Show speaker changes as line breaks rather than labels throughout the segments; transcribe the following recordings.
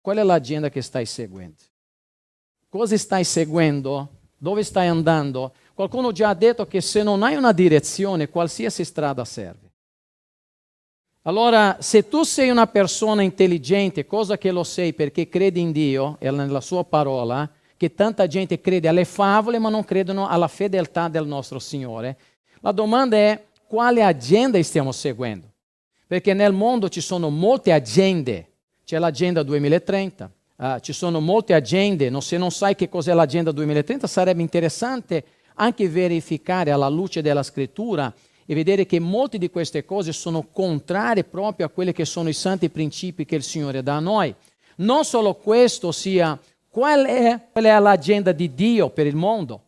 qual è l'agenda che stai seguendo? Cosa stai seguendo? Dove stai andando? Qualcuno già ha detto che se non hai una direzione, qualsiasi strada serve. Allora, se tu sei una persona intelligente, cosa che lo sei perché credi in Dio e nella sua parola, che tanta gente crede alle favole ma non credono alla fedeltà del nostro Signore, la domanda è quale agenda stiamo seguendo? Perché nel mondo ci sono molte agende, c'è l'agenda 2030, ci sono molte agende, se non sai che cos'è l'agenda 2030 sarebbe interessante anche verificare alla luce della scrittura e vedere che molte di queste cose sono contrarie proprio a quelli che sono i santi principi che il Signore dà a noi. Non solo questo, sia qual è l'agenda di Dio per il mondo,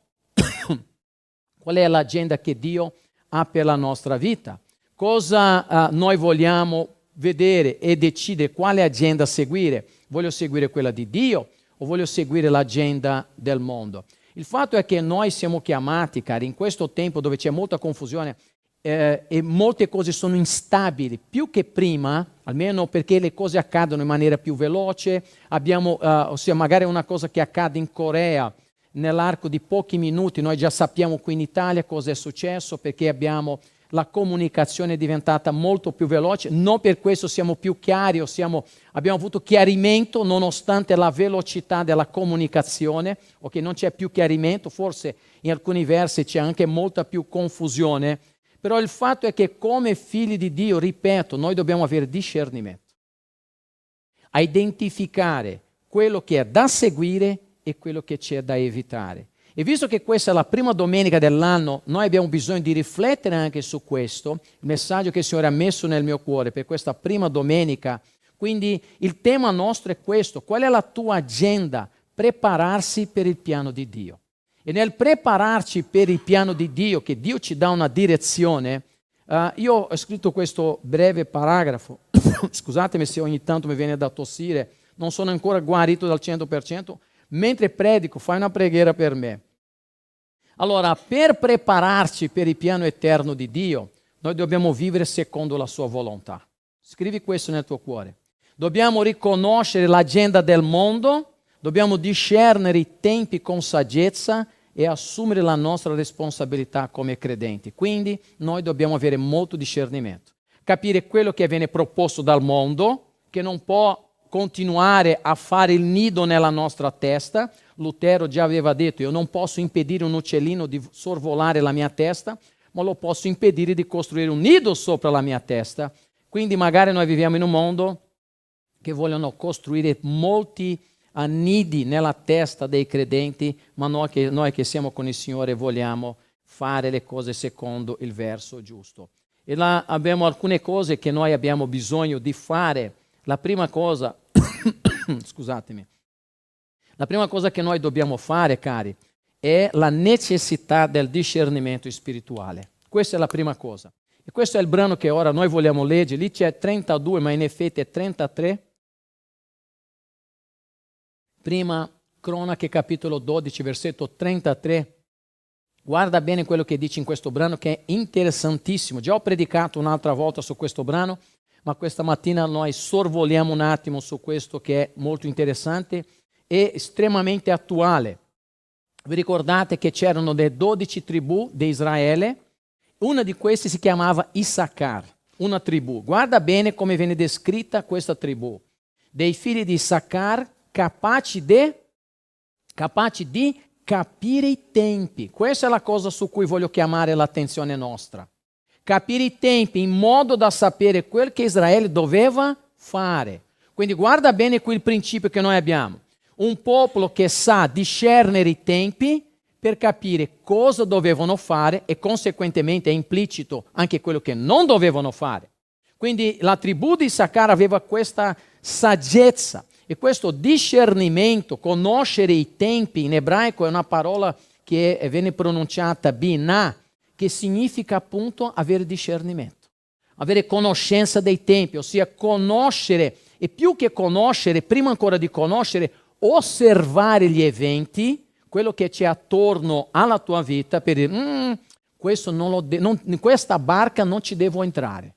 qual è l'agenda che Dio ha per la nostra vita, cosa noi vogliamo vedere e decidere quale agenda seguire. Voglio seguire quella di Dio o voglio seguire l'agenda del mondo? Il fatto è che noi siamo chiamati, cari, in questo tempo dove c'è molta confusione e molte cose sono instabili, più che prima, almeno perché le cose accadono in maniera più veloce. Abbiamo, ossia magari una cosa che accade in Corea, nell'arco di pochi minuti noi già sappiamo qui in Italia cosa è successo, perché la comunicazione è diventata molto più veloce, non per questo siamo più chiari abbiamo avuto chiarimento nonostante la velocità della comunicazione, ok, non c'è più chiarimento, forse in alcuni versi c'è anche molta più confusione, però il fatto è che come figli di Dio, ripeto, noi dobbiamo avere discernimento, a identificare quello che è da seguire e quello che c'è da evitare. E visto che questa è la prima domenica dell'anno, noi abbiamo bisogno di riflettere anche su questo, il messaggio che il Signore ha messo nel mio cuore per questa prima domenica. Quindi il tema nostro è questo: qual è la tua agenda? Prepararsi per il piano di Dio. E nel prepararci per il piano di Dio, che Dio ci dà una direzione, io ho scritto questo breve paragrafo, scusatemi se ogni tanto mi viene da tossire, non sono ancora guarito dal 100%, mentre predico, fai una preghiera per me. Allora, per prepararci per il piano eterno di Dio, noi dobbiamo vivere secondo la sua volontà. Scrivi questo nel tuo cuore. Dobbiamo riconoscere l'agenda del mondo, dobbiamo discernere i tempi con saggezza e assumere la nostra responsabilità come credenti. Quindi noi dobbiamo avere molto discernimento, capire quello che viene proposto dal mondo, che non può continuare a fare il nido nella nostra testa. Lutero già aveva detto: io non posso impedire un uccellino di sorvolare la mia testa, ma lo posso impedire di costruire un nido sopra la mia testa. Quindi magari noi viviamo in un mondo che vogliono costruire molti nidi nella testa dei credenti, ma noi che siamo con il Signore vogliamo fare le cose secondo il verso giusto. E là abbiamo alcune cose che noi abbiamo bisogno di fare. La prima cosa, scusatemi, la prima cosa che noi dobbiamo fare, cari, è la necessità del discernimento spirituale. Questa è la prima cosa. E questo è il brano che ora noi vogliamo leggere. Lì c'è 32, ma in effetti è 33. Prima Cronache, capitolo 12, versetto 33. Guarda bene quello che dice in questo brano, che è interessantissimo. Già ho predicato un'altra volta su questo brano, ma questa mattina noi sorvoliamo un attimo su questo che è molto interessante e estremamente attuale. Vi ricordate che c'erano le 12 tribù di Israele? Una di queste si chiamava Issachar, una tribù. Guarda bene come viene descritta questa tribù. Dei figli di Issachar capaci di capire i tempi. Questa è la cosa su cui voglio chiamare l'attenzione nostra. Capire i tempi in modo da sapere quel che Israele doveva fare. Quindi guarda bene qui il principio che noi abbiamo. Un popolo che sa discernere i tempi per capire cosa dovevano fare e conseguentemente è implicito anche quello che non dovevano fare. Quindi la tribù di Issachar aveva questa saggezza e questo discernimento, conoscere i tempi. In ebraico è una parola che viene pronunciata binah, che significa appunto avere discernimento, avere conoscenza dei tempi, ossia conoscere, e più che conoscere, prima ancora di conoscere, osservare gli eventi, quello che c'è attorno alla tua vita, per dire, in questa barca non ci devo entrare,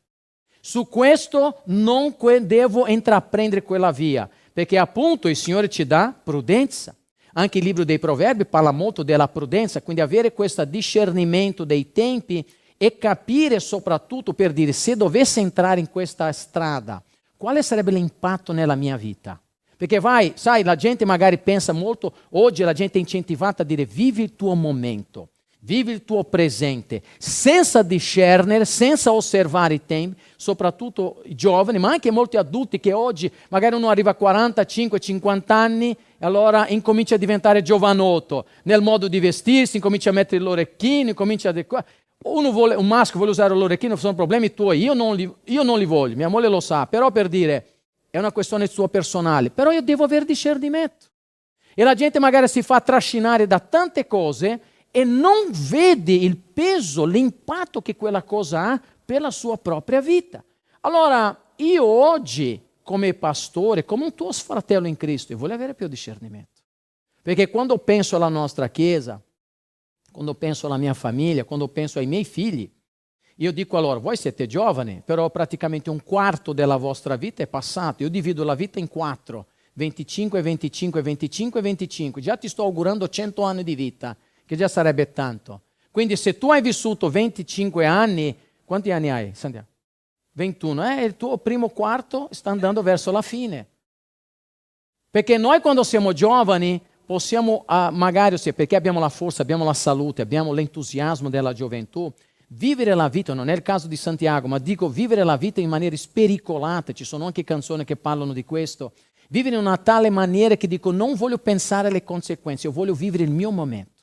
su questo non devo intraprendere quella via, perché appunto il Signore ci dà prudenza. Anche il libro dei Proverbi parla molto della prudenza, quindi avere questo discernimento dei tempi e capire soprattutto per dire se dovesse entrare in questa strada, quale sarebbe l'impatto nella mia vita? Perché sai, la gente magari pensa molto, oggi la gente è incentivata a dire vivi il tuo momento, vivi il tuo presente, senza discernere, senza osservare i tempi, soprattutto i giovani, ma anche molti adulti che oggi magari uno arriva a 45, 50 anni e allora incomincia a diventare giovanotto nel modo di vestirsi, incomincia a mettere l'orecchino, incomincia a adeguare. Un maschio vuole usare l'orecchino, sono problemi tuoi, io non li voglio, mia moglie lo sa, però per dire è una questione sua personale, però io devo avere discernimento. E la gente magari si fa trascinare da tante cose e non vede il peso, l'impatto che quella cosa ha per la sua propria vita. Allora, io oggi, come pastore, come un tuo fratello in Cristo, io voglio avere più discernimento. Perché quando penso alla nostra Chiesa, quando penso alla mia famiglia, quando penso ai miei figli, io dico allora, voi siete giovani, però praticamente un quarto della vostra vita è passato. Io divido la vita in 4, 25, 25, 25, 25. Già ti sto augurando 100 anni di vita, che già sarebbe tanto. Quindi se tu hai vissuto 25 anni, quanti anni hai, Santiago? 21, il tuo primo quarto sta andando verso la fine. Perché noi quando siamo giovani possiamo magari, perché abbiamo la forza, abbiamo la salute, abbiamo l'entusiasmo della gioventù, vivere la vita, non è il caso di Santiago, ma dico vivere la vita in maniera spericolata, ci sono anche canzoni che parlano di questo, vivere in una tale maniera che dico non voglio pensare alle conseguenze, io voglio vivere il mio momento,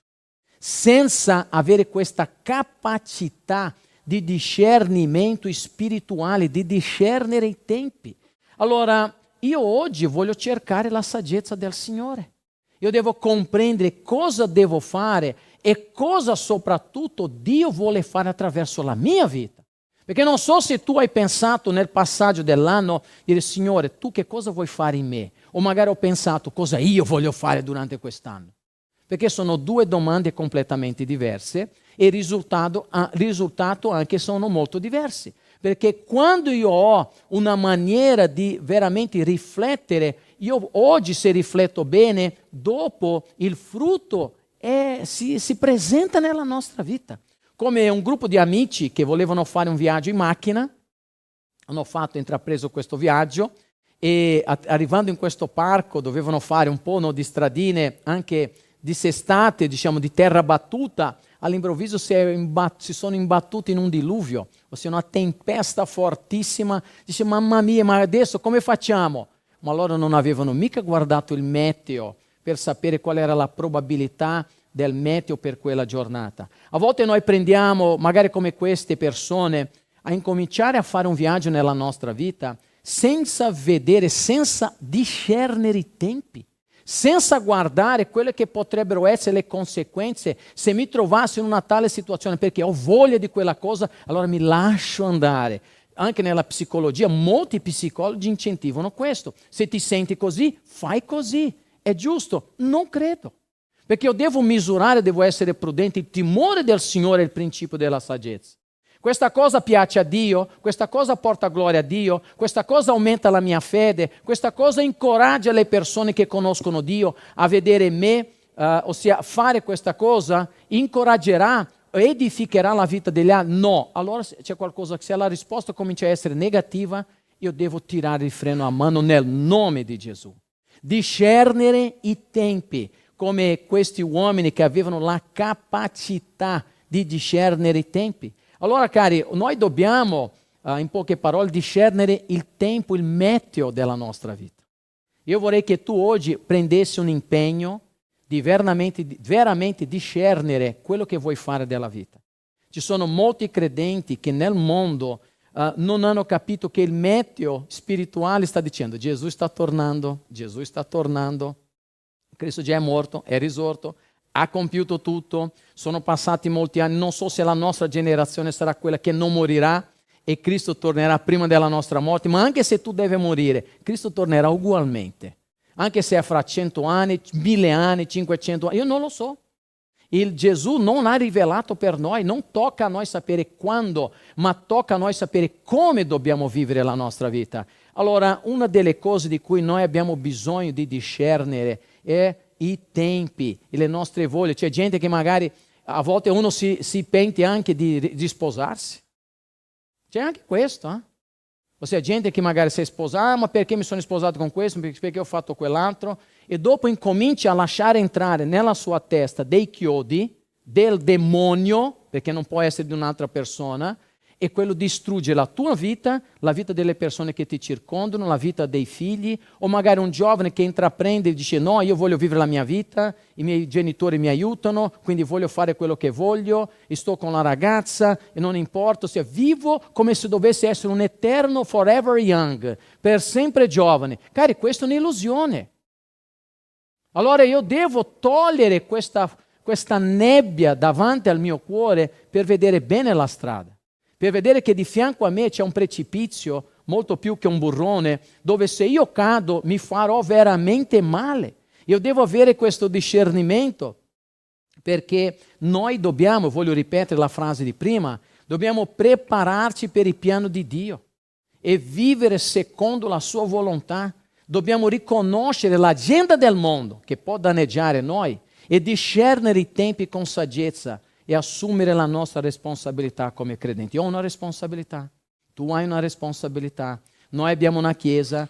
senza avere questa capacità di discernimento spirituale, di discernere i tempi. Allora, io oggi voglio cercare la saggezza del Signore. Io devo comprendere cosa devo fare e cosa soprattutto Dio vuole fare attraverso la mia vita. Perché non so se tu hai pensato nel passaggio dell'anno, dire Signore, tu che cosa vuoi fare in me? O magari ho pensato cosa io voglio fare durante quest'anno. Perché sono due domande completamente diverse e il risultato anche sono molto diversi. Perché quando io ho una maniera di veramente riflettere, io oggi se rifletto bene, dopo il frutto si presenta nella nostra vita. Come un gruppo di amici che volevano fare un viaggio in macchina, hanno intrapreso questo viaggio e arrivando in questo parco dovevano fare un po' di stradine anche dissestate, diciamo di terra battuta, all'improvviso si sono imbattuti in un diluvio, ossia una tempesta fortissima. Dice, mamma mia, ma adesso come facciamo? Ma loro non avevano mica guardato il meteo per sapere qual era la probabilità del meteo per quella giornata. A volte noi prendiamo, magari come queste persone, a incominciare a fare un viaggio nella nostra vita senza vedere, senza discernere i tempi, senza guardare quelle che potrebbero essere le conseguenze se mi trovassi in una tale situazione, perché ho voglia di quella cosa, allora mi lascio andare. Anche nella psicologia, molti psicologi incentivano questo. Se ti senti così, fai così. È giusto? Non credo. Perché io devo misurare, devo essere prudente. Il timore del Signore è il principio della saggezza. Questa cosa piace a Dio, questa cosa porta gloria a Dio, questa cosa aumenta la mia fede, questa cosa incoraggia le persone che conoscono Dio a vedere me, ossia fare questa cosa, incoraggerà, edificherà la vita degli altri. No, allora c'è qualcosa, se la risposta comincia a essere negativa, io devo tirare il freno a mano nel nome di Gesù. Discernere i tempi, come questi uomini che avevano la capacità di discernere i tempi. Allora, cari, noi dobbiamo, in poche parole, discernere il tempo, il meteo della nostra vita. Io vorrei che tu oggi prendessi un impegno di veramente discernere quello che vuoi fare della vita. Ci sono molti credenti che nel mondo non hanno capito che il meteo spirituale sta dicendo Gesù sta tornando, Cristo già è morto, è risorto, ha compiuto tutto, sono passati molti anni, non so se la nostra generazione sarà quella che non morirà e Cristo tornerà prima della nostra morte, ma anche se tu devi morire, Cristo tornerà ugualmente, anche se è fra 100 anni, 1000 anni, 500 anni, io non lo so. Il Gesù non ha rivelato per noi, non tocca a noi sapere quando, ma tocca a noi sapere come dobbiamo vivere la nostra vita. Allora, una delle cose di cui noi abbiamo bisogno di discernere è i tempi e le nostre voglie. C'è gente che magari a volte uno si pente anche di sposarsi. C'è anche questo, eh? Ossia, gente che magari si è sposata, ma perché mi sono sposato con questo, perché ho fatto quell'altro, e dopo incomincia a lasciare entrare nella sua testa dei chiodi del demonio, perché non può essere di un'altra persona, e quello distrugge la tua vita, la vita delle persone che ti circondano, la vita dei figli, o magari un giovane che intraprende e dice no, io voglio vivere la mia vita, i miei genitori mi aiutano, quindi voglio fare quello che voglio, e sto con la ragazza e non importa, ossia vivo come se dovesse essere un eterno forever young, per sempre giovane. Cari, questa è un'illusione. Allora io devo togliere questa nebbia davanti al mio cuore per vedere bene la strada. Per vedere che di fianco a me c'è un precipizio, molto più che un burrone, dove se io cado mi farò veramente male. Io devo avere questo discernimento, perché noi dobbiamo, voglio ripetere la frase di prima, dobbiamo prepararci per il piano di Dio e vivere secondo la sua volontà. Dobbiamo riconoscere l'agenda del mondo che può danneggiare noi e discernere i tempi con saggezza e assumere la nostra responsabilità come credenti. Io ho una responsabilità, tu hai una responsabilità, noi abbiamo una chiesa,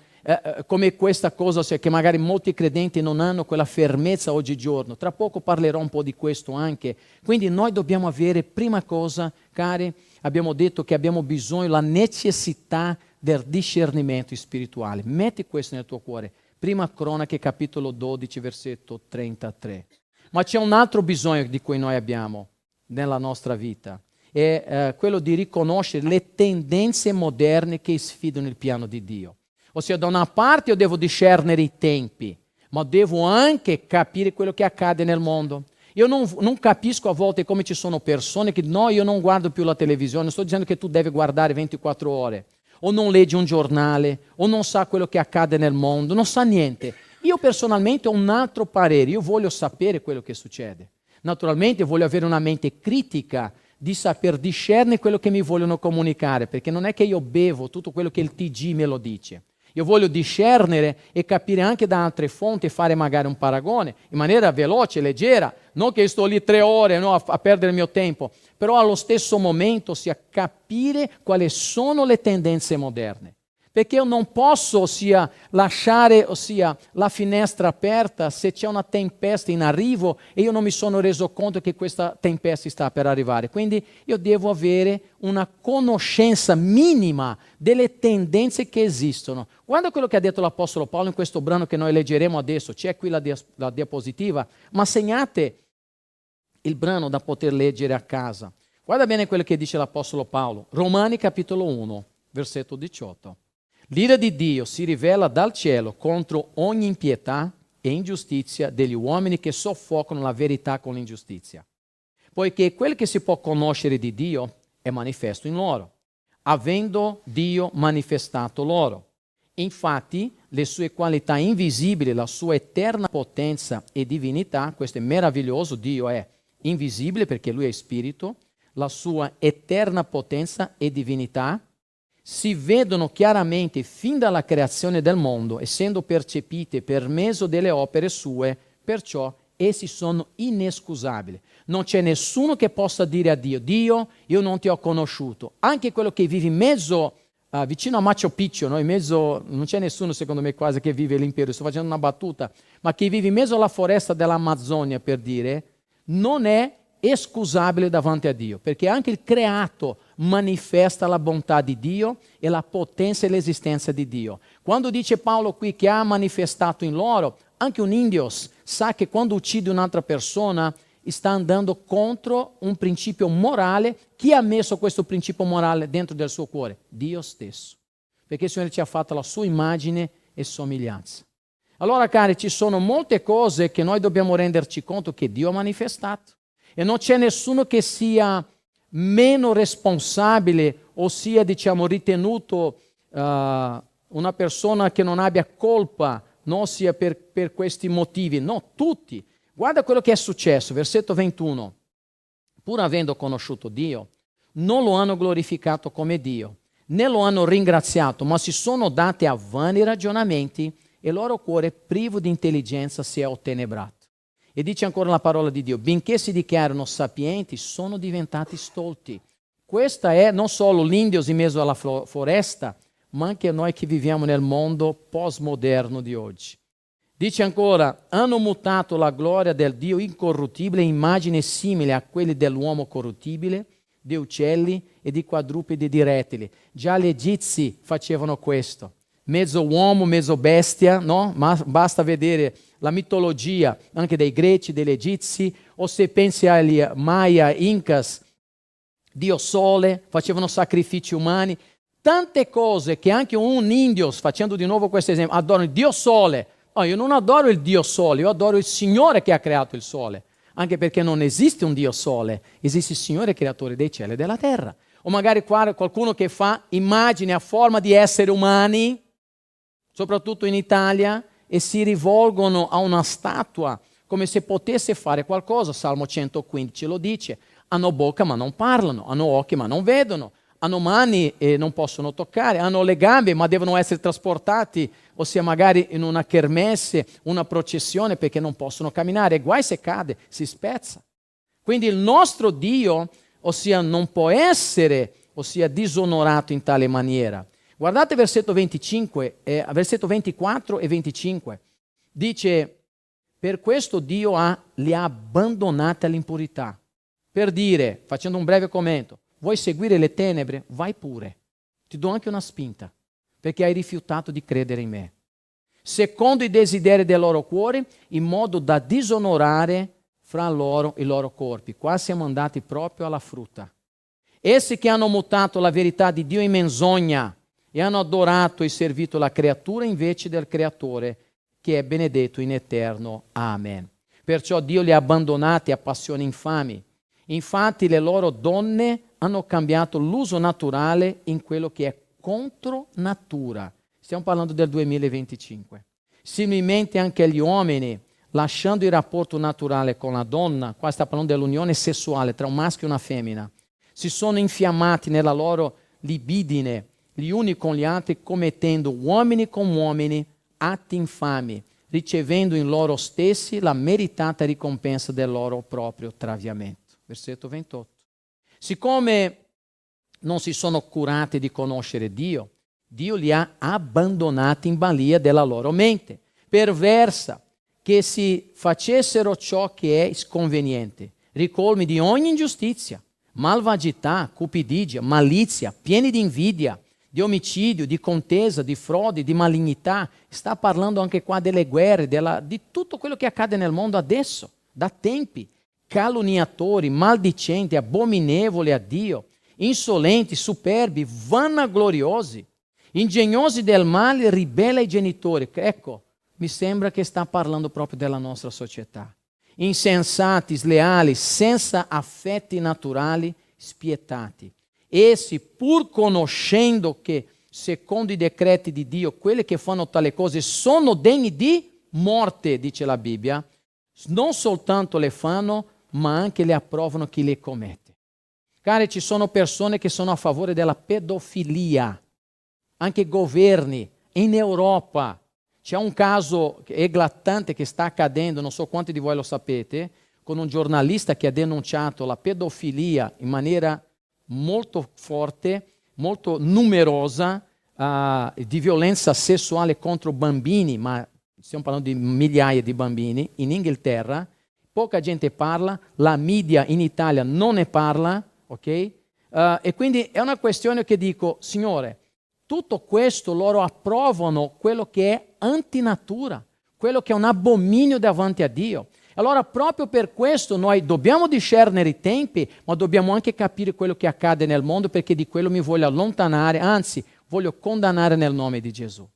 come questa cosa, ossia che magari molti credenti non hanno quella fermezza oggigiorno. Tra poco parlerò un po' di questo anche. Quindi noi dobbiamo avere, prima cosa, cari, abbiamo detto che abbiamo bisogno, la necessità del discernimento spirituale. Metti questo nel tuo cuore. Prima Cronache, capitolo 12, versetto 33. Ma c'è un altro bisogno di cui noi abbiamo nella nostra vita, è quello di riconoscere le tendenze moderne che sfidano il piano di Dio. Ossia, da una parte io devo discernere i tempi, ma devo anche capire quello che accade nel mondo. Io non capisco a volte come ci sono persone che no, io non guardo più la televisione, non sto dicendo che tu devi guardare 24 ore, o non leggi un giornale, o non sa quello che accade nel mondo, non sa niente. Io personalmente ho un altro parere, io voglio sapere quello che succede. Naturalmente voglio avere una mente critica di saper discernere quello che mi vogliono comunicare, perché non è che io bevo tutto quello che il TG me lo dice. Io voglio discernere e capire anche da altre fonti e fare magari un paragone in maniera veloce, leggera, non che sto lì 3 ore no, a perdere il mio tempo, però allo stesso momento sia capire quali sono le tendenze moderne. Perché io non posso lasciare la finestra aperta se c'è una tempesta in arrivo e io non mi sono reso conto che questa tempesta sta per arrivare. Quindi io devo avere una conoscenza minima delle tendenze che esistono. Guarda quello che ha detto l'Apostolo Paolo in questo brano che noi leggeremo adesso. C'è qui la diapositiva, ma segnate il brano da poter leggere a casa. Guarda bene quello che dice l'Apostolo Paolo. Romani capitolo 1, versetto 18. L'ira di Dio si rivela dal cielo contro ogni impietà e ingiustizia degli uomini che soffocano la verità con l'ingiustizia. Poiché quel che si può conoscere di Dio è manifesto in loro, avendo Dio manifestato loro. Infatti, le sue qualità invisibili, la sua eterna potenza e divinità, questo è meraviglioso, Dio è invisibile perché Lui è spirito, la sua eterna potenza e divinità, si vedono chiaramente fin dalla creazione del mondo, essendo percepite per mezzo delle opere sue, perciò essi sono inescusabili. Non c'è nessuno che possa dire a Dio, Dio, io non ti ho conosciuto. Anche quello che vive in mezzo, vicino a Machu Picchu, no? In mezzo, non c'è nessuno secondo me quasi che vive l'impero, sto facendo una battuta, ma che vive in mezzo alla foresta dell'Amazzonia, per dire, non è escusabile davanti a Dio, perché anche il creato manifesta la bontà di Dio e la potenza e l'esistenza di Dio. Quando dice Paolo qui che ha manifestato in loro, anche un indio sa che quando uccide un'altra persona sta andando contro un principio morale. Chi ha messo questo principio morale dentro del suo cuore? Dio stesso, perché il Signore ci ha fatto la sua immagine e somiglianza. Allora, cari, ci sono molte cose che noi dobbiamo renderci conto che Dio ha manifestato e non c'è nessuno che sia meno responsabile o sia, diciamo, ritenuto una persona che non abbia colpa, no, sia per questi motivi. No, tutti. Guarda quello che è successo, versetto 21. Pur avendo conosciuto Dio, non lo hanno glorificato come Dio, né lo hanno ringraziato, ma si sono dati a vani ragionamenti e il loro cuore privo di intelligenza si è ottenebrato. E dice ancora la parola di Dio, benché si dichiarano sapienti, sono diventati stolti. Questa è non solo l'Indios in mezzo alla foresta, ma anche noi che viviamo nel mondo postmoderno di oggi. Dice ancora, hanno mutato la gloria del Dio incorruttibile in immagine simile a quelle dell'uomo corruttibile, di uccelli e di quadrupedi e di rettili. Già gli egizi facevano questo. Mezzo uomo, mezzo bestia, no? Ma basta vedere la mitologia anche dei greci, degli egizi, o se pensi agli Maya, Incas, Dio Sole, facevano sacrifici umani, tante cose che anche un indios, facendo di nuovo questo esempio, adorano il Dio Sole. No, io non adoro il Dio Sole, io adoro il Signore che ha creato il Sole, anche perché non esiste un Dio Sole, esiste il Signore creatore dei cieli e della terra. O magari qualcuno che fa immagini a forma di esseri umani, soprattutto in Italia, e si rivolgono a una statua come se potesse fare qualcosa. Salmo 115 lo dice, hanno bocca ma non parlano, hanno occhi ma non vedono, hanno mani e non possono toccare, hanno le gambe ma devono essere trasportati, ossia magari in una kermesse, una processione, perché non possono camminare, e guai se cade, si spezza. Quindi il nostro Dio, ossia non può essere, ossia disonorato in tale maniera. Guardate versetto 24 e 25. Dice, per questo Dio li ha abbandonati all'impurità. Per dire, facendo un breve commento, vuoi seguire le tenebre? Vai pure. Ti do anche una spinta, perché hai rifiutato di credere in me. Secondo i desideri del loro cuore, in modo da disonorare fra loro i loro corpi. Qua siamo andati proprio alla frutta. Essi che hanno mutato la verità di Dio in menzogna e hanno adorato e servito la creatura invece del creatore, che è benedetto in eterno. Amen. Perciò Dio li ha abbandonati a passioni infami. Infatti le loro donne hanno cambiato l'uso naturale in quello che è contro natura. Stiamo parlando del 2025. Similmente anche gli uomini, lasciando il rapporto naturale con la donna, qua sta parlando dell'unione sessuale tra un maschio e una femmina, si sono infiammati nella loro libidine, gli uni con gli altri, commettendo uomini con uomini atti infami, ricevendo in loro stessi la meritata ricompensa del loro proprio traviamento. Versetto 28. Siccome non si sono curati di conoscere Dio, Dio li ha abbandonati in balia della loro mente, perversa, che si facessero ciò che è sconveniente, ricolmi di ogni ingiustizia, malvagità, cupidigia, malizia, pieni di invidia, di omicidio, di contesa, di frode, di malignità. Sta parlando anche qua delle guerre, di tutto quello che accade nel mondo adesso, da tempi. Calunniatori, maldicenti, abominevoli a Dio, insolenti, superbi, vanagloriosi, ingegnosi del male, ribelli ai genitori. Ecco, mi sembra che sta parlando proprio della nostra società. Insensati, sleali, senza affetti naturali, spietati. Essi, pur conoscendo che, secondo i decreti di Dio, quelli che fanno tale cose sono degni di morte, dice la Bibbia, non soltanto le fanno, ma anche le approvano chi le commette. Cari, ci sono persone che sono a favore della pedofilia, anche governi. In Europa c'è un caso eclatante che sta accadendo, non so quanti di voi lo sapete, con un giornalista che ha denunciato la pedofilia in maniera molto forte, molto numerosa, di violenza sessuale contro bambini, ma stiamo parlando di migliaia di bambini, in Inghilterra. Poca gente parla, la media in Italia non ne parla, ok? E quindi è una questione che dico, Signore, tutto questo loro approvano quello che è antinatura, quello che è un abominio davanti a Dio. Allora proprio per questo noi dobbiamo discernere i tempi, ma dobbiamo anche capire quello che accade nel mondo, perché di quello mi voglio allontanare, anzi voglio condannare nel nome di Gesù.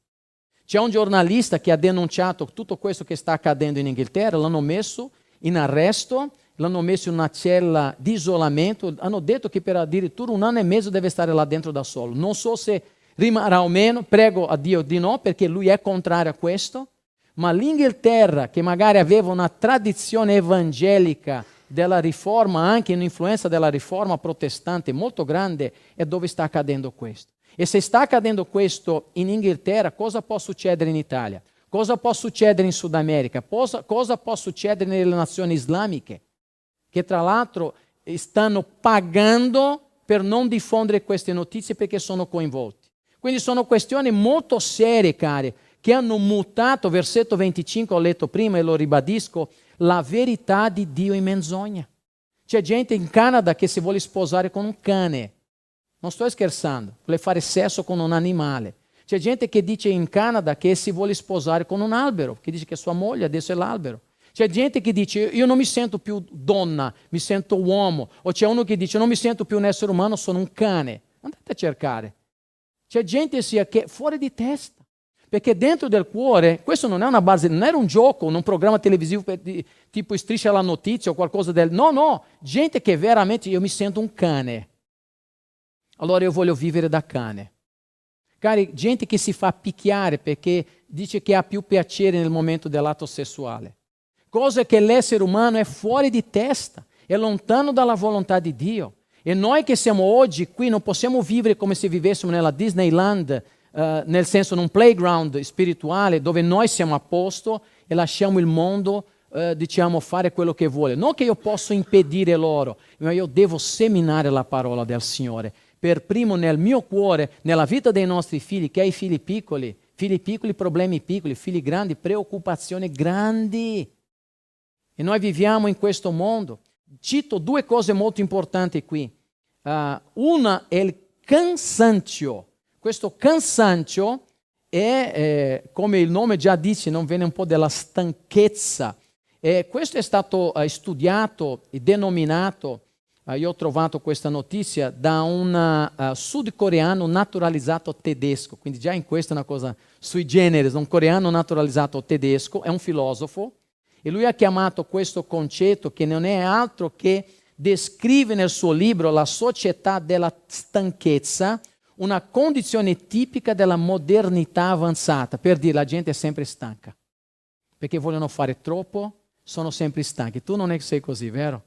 C'è un giornalista che ha denunciato tutto questo che sta accadendo in Inghilterra, l'hanno messo in arresto, l'hanno messo in una cella di isolamento, hanno detto che per addirittura 1 anno e mezzo deve stare là dentro da solo. Non so se rimarrà o meno, prego a Dio di no, perché lui è contrario a questo, ma l'Inghilterra, che magari aveva una tradizione evangelica della riforma, anche un'influenza della riforma protestante molto grande, è dove sta accadendo questo. E se sta accadendo questo in Inghilterra, cosa può succedere in Italia? Cosa può succedere in Sud America? Cosa può succedere nelle nazioni islamiche? Che tra l'altro stanno pagando per non diffondere queste notizie perché sono coinvolti. Quindi sono questioni molto serie, cari, che hanno mutato, versetto 25 ho letto prima e lo ribadisco, la verità di Dio in menzogna. C'è gente in Canada che si vuole sposare con un cane. Non sto scherzando, vuole fare sesso con un animale. C'è gente che dice in Canada che si vuole sposare con un albero, che dice che sua moglie adesso è l'albero. C'è gente che dice io non mi sento più donna, mi sento uomo. O c'è uno che dice non mi sento più un essere umano, sono un cane. Andate a cercare. C'è gente che è fuori di testa. Perché dentro del cuore, questo non è una base, non era un gioco, un programma televisivo tipo Striscia la notizia o qualcosa del... No, gente che veramente io mi sento un cane. Allora io voglio vivere da cane. Cari, gente che si fa picchiare perché dice che ha più piacere nel momento dell'atto sessuale. Cosa che l'essere umano è fuori di testa, è lontano dalla volontà di Dio. E noi che siamo oggi qui non possiamo vivere come se vivessimo nella Disneyland, nel senso in un playground spirituale dove noi siamo a posto e lasciamo il mondo diciamo fare quello che vuole. Non che io posso impedire loro, ma io devo seminare la parola del Signore. Per primo nel mio cuore, nella vita dei nostri figli, che hai figli piccoli, problemi piccoli, figli grandi, preoccupazioni grandi. E noi viviamo in questo mondo. Cito due cose molto importanti qui. Una è il cansancio. Questo cansancio è, come il nome già dice, non viene un po' della stanchezza. Questo è stato studiato e denominato, io ho trovato questa notizia, da un sudcoreano naturalizzato tedesco. Quindi già in questo è una cosa sui generis, un coreano naturalizzato tedesco, è un filosofo. E lui ha chiamato questo concetto, che non è altro che descrive nel suo libro la società della stanchezza, una condizione tipica della modernità avanzata, per dire la gente è sempre stanca, perché vogliono fare troppo, sono sempre stanchi. Tu non è che sei così, vero?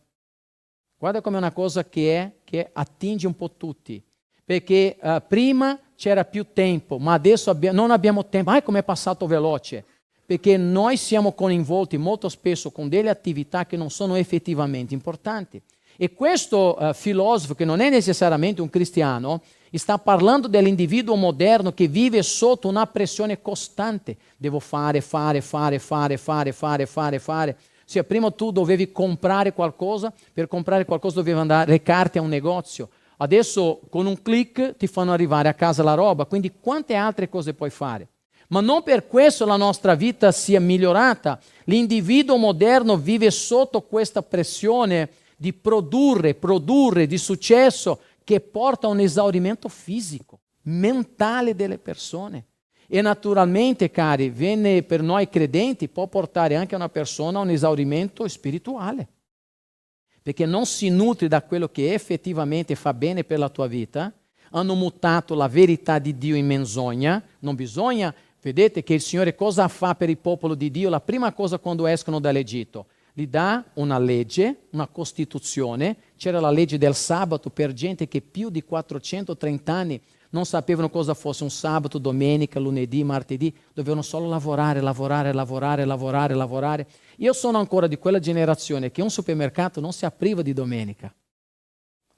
Guarda come è una cosa che attinge un po' tutti, perché prima c'era più tempo, ma adesso non abbiamo tempo. Come è passato veloce. Perché noi siamo coinvolti molto spesso con delle attività che non sono effettivamente importanti. E questo filosofo, che non è necessariamente un cristiano, sta parlando dell'individuo moderno che vive sotto una pressione costante. Devo fare. Cioè, prima tu dovevi comprare qualcosa, per comprare qualcosa dovevi recarti a un negozio. Adesso con un click ti fanno arrivare a casa la roba, quindi quante altre cose puoi fare? Ma non per questo la nostra vita sia migliorata. L'individuo moderno vive sotto questa pressione di produrre, di successo, che porta a un esaurimento fisico, mentale delle persone. E naturalmente, cari, viene per noi credenti, può portare anche una persona a un esaurimento spirituale. Perché non si nutre da quello che effettivamente fa bene per la tua vita, hanno mutato la verità di Dio in menzogna, non bisogna... Vedete che il Signore cosa fa per il popolo di Dio? La prima cosa quando escono dall'Egitto, gli dà una legge, una costituzione. C'era la legge del sabato per gente che più di 430 anni non sapevano cosa fosse un sabato, domenica, lunedì, martedì, dovevano solo lavorare. Io sono ancora di quella generazione che un supermercato non si apriva di domenica.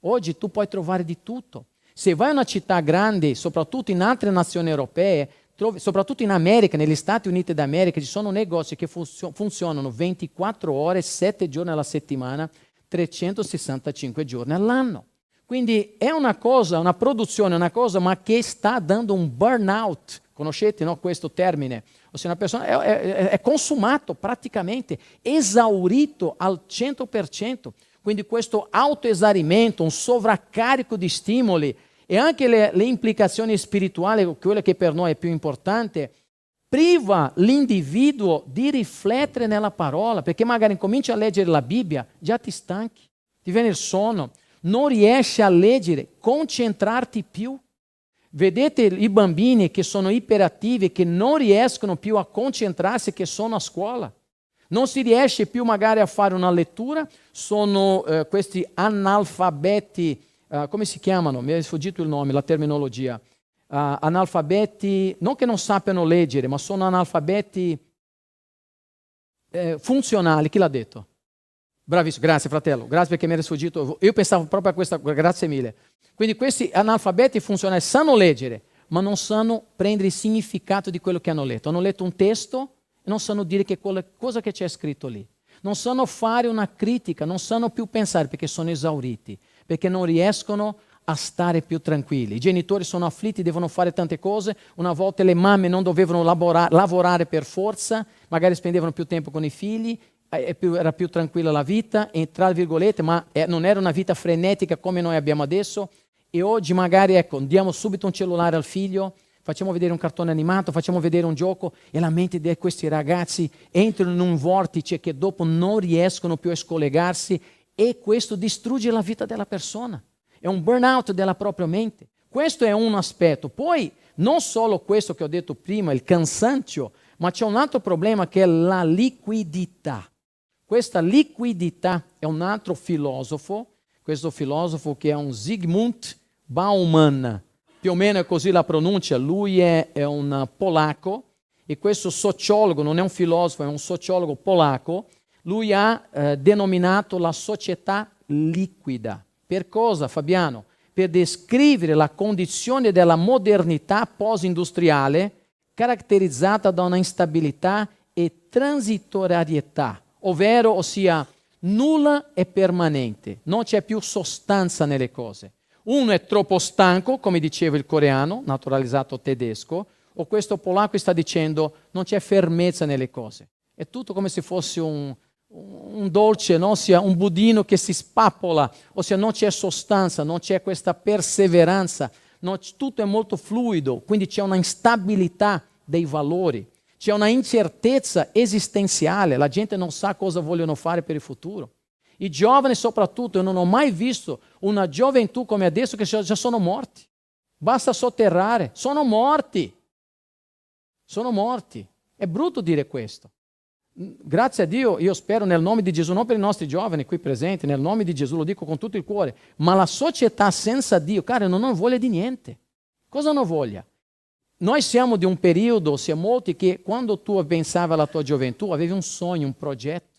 Oggi tu puoi trovare di tutto. Se vai in una città grande, soprattutto in altre nazioni europee, soprattutto in America, negli Stati Uniti d'America, ci sono negozi che funzionano 24 ore, 7 giorni alla settimana, 365 giorni all'anno. Quindi è una cosa, una produzione, una cosa, ma che sta dando un burnout. Conoscete, no, questo termine? Ossia una persona è consumato praticamente, esaurito al 100%. Quindi questo autoesaurimento, un sovraccarico di stimoli, e anche le implicazioni spirituali, quella che per noi è più importante, priva l'individuo di riflettere nella parola, perché magari cominci a leggere la Bibbia, già ti stanchi, ti viene il sonno, non riesci a leggere, concentrarti più. Vedete i bambini che sono iperattivi, che non riescono più a concentrarsi, che sono a scuola. Non si riesce più magari a fare una lettura, sono questi analfabeti, come si chiamano? Mi è sfuggito il nome, la terminologia. analfabeti, non che non sappiano leggere, ma sono analfabeti funzionali. Chi l'ha detto? Bravissimo, grazie fratello, grazie perché mi era sfuggito. Io pensavo proprio a questa, grazie mille. Quindi questi analfabeti funzionali sanno leggere, ma non sanno prendere il significato di quello che hanno letto. Hanno letto un testo e non sanno dire che cosa che c'è scritto lì. Non sanno fare una critica, non sanno più pensare perché sono esauriti, perché non riescono a stare più tranquilli. I genitori sono afflitti, devono fare tante cose. Una volta le mamme non dovevano lavorare per forza, magari spendevano più tempo con i figli, era più tranquilla la vita, tra virgolette, ma non era una vita frenetica come noi abbiamo adesso. E oggi magari, ecco, diamo subito un cellulare al figlio, facciamo vedere un cartone animato, facciamo vedere un gioco e la mente di questi ragazzi entrano in un vortice che dopo non riescono più a scollegarsi e questo distrugge la vita della persona. È un burnout della propria mente. Questo è un aspetto. Poi non solo questo che ho detto prima, il cansancio, ma c'è un altro problema che è la liquidità. Questa liquidità è un altro filosofo, questo filosofo che è un Zygmunt Bauman, più o meno è così la pronuncia, lui è un polacco e questo sociologo, non è un filosofo, è un sociologo polacco, lui ha denominato la società liquida. Per cosa, Fabiano? Per descrivere la condizione della modernità post-industriale caratterizzata da una instabilità e transitorietà, ovvero, ossia, nulla è permanente, non c'è più sostanza nelle cose. Uno è troppo stanco, come diceva il coreano, naturalizzato tedesco, o questo polacco sta dicendo non c'è fermezza nelle cose. È tutto come se fosse un dolce, no? Ossia un budino che si spappola, ossia non c'è sostanza, non c'è questa perseveranza, tutto è molto fluido, quindi c'è una instabilità dei valori, c'è una incertezza esistenziale, la gente non sa cosa vogliono fare per il futuro. I giovani soprattutto, io non ho mai visto una gioventù come adesso che già sono morti. Basta sotterrare, sono morti. Sono morti. È brutto dire questo. Grazie a Dio, io spero nel nome di Gesù, non per i nostri giovani qui presenti, nel nome di Gesù, lo dico con tutto il cuore, ma la società senza Dio, cara, non ha voglia di niente. Cosa non voglia? Noi siamo di un periodo, sia molti, che quando tu pensavi alla tua gioventù, avevi un sogno, un progetto.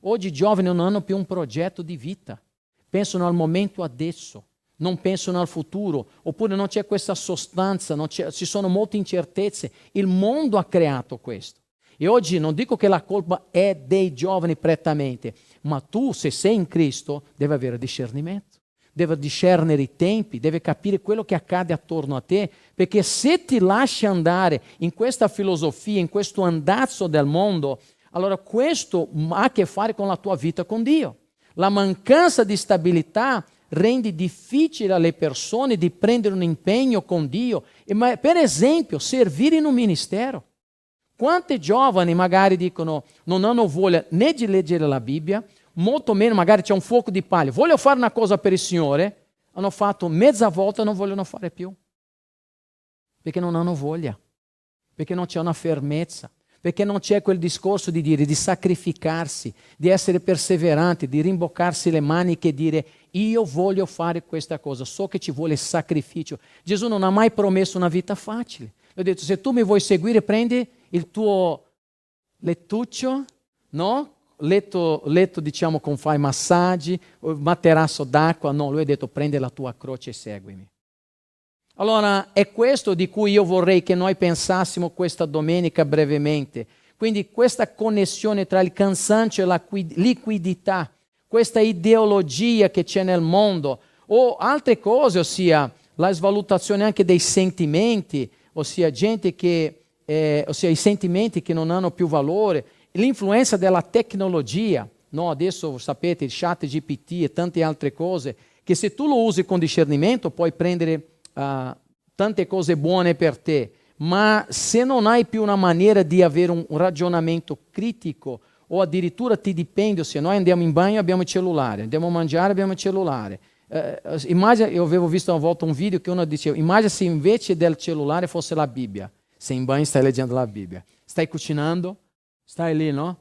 Oggi i giovani non hanno più un progetto di vita, pensano al momento adesso, non pensano al futuro, oppure non c'è questa sostanza, ci sono molte incertezze. Il mondo ha creato questo. E oggi non dico che la colpa è dei giovani prettamente, ma tu, se sei in Cristo, devi avere discernimento, devi discernere i tempi, devi capire quello che accade attorno a te, perché se ti lasci andare in questa filosofia, in questo andazzo del mondo, allora questo ha a che fare con la tua vita con Dio. La mancanza di stabilità rende difficile alle persone di prendere un impegno con Dio. Per esempio, servire in un ministero. Quanti giovani magari dicono non hanno voglia né di leggere la Bibbia, molto meno magari c'è un fuoco di paglia, voglio fare una cosa per il Signore, hanno fatto mezza volta e non vogliono fare più. Perché non hanno voglia, perché non c'è una fermezza. Perché non c'è quel discorso di dire, di sacrificarsi, di essere perseveranti, di rimboccarsi le maniche e dire io voglio fare questa cosa, so che ci vuole sacrificio. Gesù non ha mai promesso una vita facile. Lui ha detto, se tu mi vuoi seguire, prendi il tuo lettuccio, no? Letto diciamo con fai massaggi, materasso d'acqua, no, lui ha detto prendi la tua croce e seguimi. Allora è questo di cui io vorrei che noi pensassimo questa domenica brevemente. Quindi questa connessione tra il cansancio e la liquidità, questa ideologia che c'è nel mondo, o altre cose, ossia la svalutazione anche dei sentimenti, ossia gente che, ossia i sentimenti che non hanno più valore, l'influenza della tecnologia, no? Adesso sapete il chat GPT e tante altre cose, che se tu lo usi con discernimento puoi prendere tante cose buone per te, ma se non hai più una maniera di avere un ragionamento critico o addirittura ti dipende, se noi andiamo in bagno abbiamo il cellulare, andiamo a mangiare abbiamo il cellulare. Immagina, io avevo visto una volta un video che uno diceva, immagina se invece del cellulare fosse la Bibbia, se in bagno stai leggendo la Bibbia, stai cucinando, stai lì, no?